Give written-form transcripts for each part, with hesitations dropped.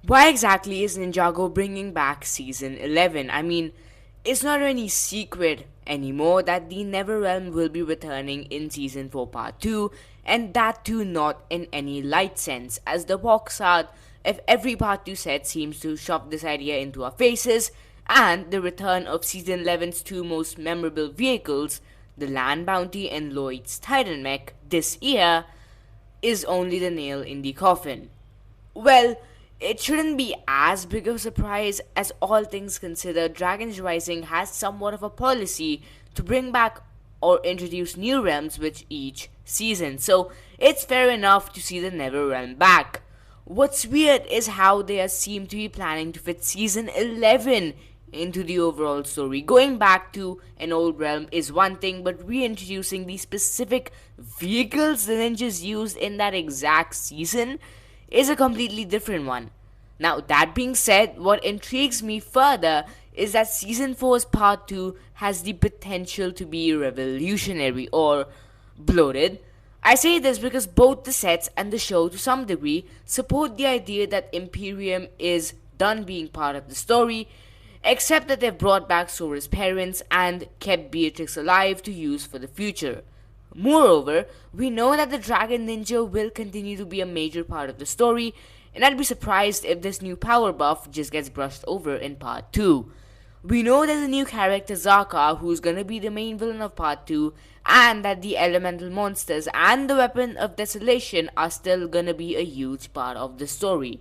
Why exactly is Ninjago bringing back season 11? I mean, it's not any secret anymore that the Neverrealm will be returning in season 4 part 2, and that too not in any light sense, as the box art of every part 2 set seems to shove this idea into our faces, and the return of season 11's two most memorable vehicles, the Land Bounty and Lloyd's Titan Mech, this year, is only the nail in the coffin. Well, it shouldn't be as big of a surprise, as all things considered, Dragon's Rising has somewhat of a policy to bring back or introduce new realms with each season, so it's fair enough to see the Neverrealm back. What's weird is how they seem to be planning to fit season 11 into the overall story. Going back to an old realm is one thing, but reintroducing the specific vehicles the ninjas used in that exact season is a completely different one. Now, that being said, what intrigues me further is that Season 4's Part 2 has the potential to be revolutionary or bloated. I say this because both the sets and the show, to some degree, support the idea that Imperium is done being part of the story, except that they've brought back Sora's parents and kept Beatrix alive to use for the future. Moreover, we know that the Dragon Ninja will continue to be a major part of the story, and I'd be surprised if this new power buff just gets brushed over in Part 2. We know there's a new character, Zaka, who's gonna be the main villain of Part 2, and that the elemental monsters and the weapon of desolation are still gonna be a huge part of the story.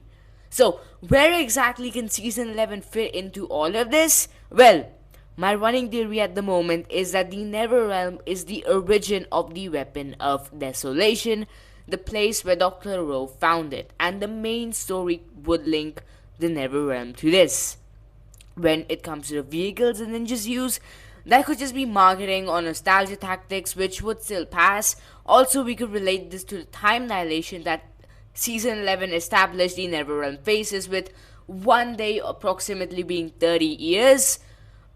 So, where exactly can Season 11 fit into all of this? Well, my running theory at the moment is that the Neverrealm is the origin of the weapon of desolation, the place where Dr. Rowe found it, and the main story would link the Neverrealm to this. When it comes to the vehicles the ninjas use, that could just be marketing or nostalgia tactics, which would still pass. Also, we could relate this to the time dilation that Season 11 established the Neverrealm faces, with one day approximately being 30 years.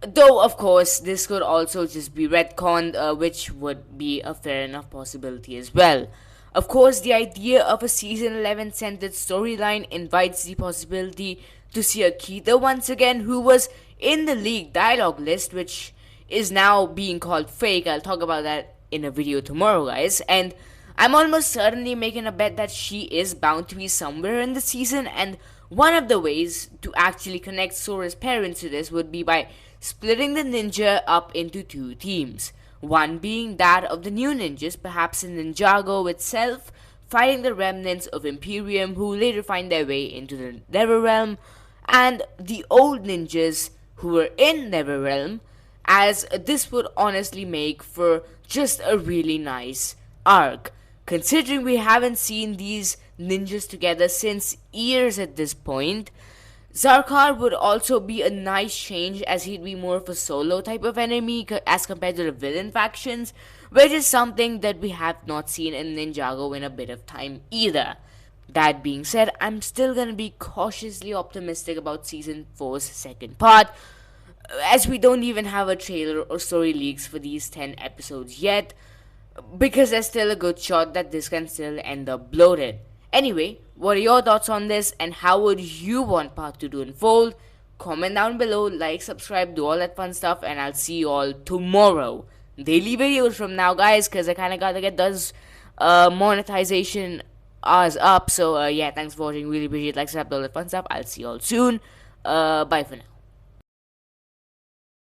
Though, of course, this could also just be retconned, which would be a fair enough possibility as well. Of course, the idea of a Season 11 centered storyline invites the possibility to see Akita once again, who was in the league dialogue list, which is now being called fake. I'll talk about that in a video tomorrow, guys. And I'm almost certainly making a bet that she is bound to be somewhere in the season, and one of the ways to actually connect Sora's parents to this would be by splitting the ninja up into two teams. One being that of the new ninjas, perhaps in Ninjago itself, fighting the remnants of Imperium who later find their way into the Neverrealm, and the old ninjas who were in Neverrealm, as this would honestly make for just a really nice arc. Considering we haven't seen these ninjas together since years at this point, Zarkar would also be a nice change, as he'd be more of a solo type of enemy as compared to the villain factions, which is something that we have not seen in Ninjago in a bit of time either. That being said, I'm still gonna be cautiously optimistic about Season 4's second part, as we don't even have a trailer or story leaks for these 10 episodes yet, because there's still a good shot that this can still end up bloated. Anyway, what are your thoughts on this, and how would you want part 2 to unfold? Comment down below, like, subscribe, do all that fun stuff, and I'll see you all tomorrow. Daily videos from now, guys, because I kind of gotta get those monetization hours up. So yeah, thanks for watching, really appreciate it, like, subscribe, all that fun stuff. I'll see you all soon. Bye for now.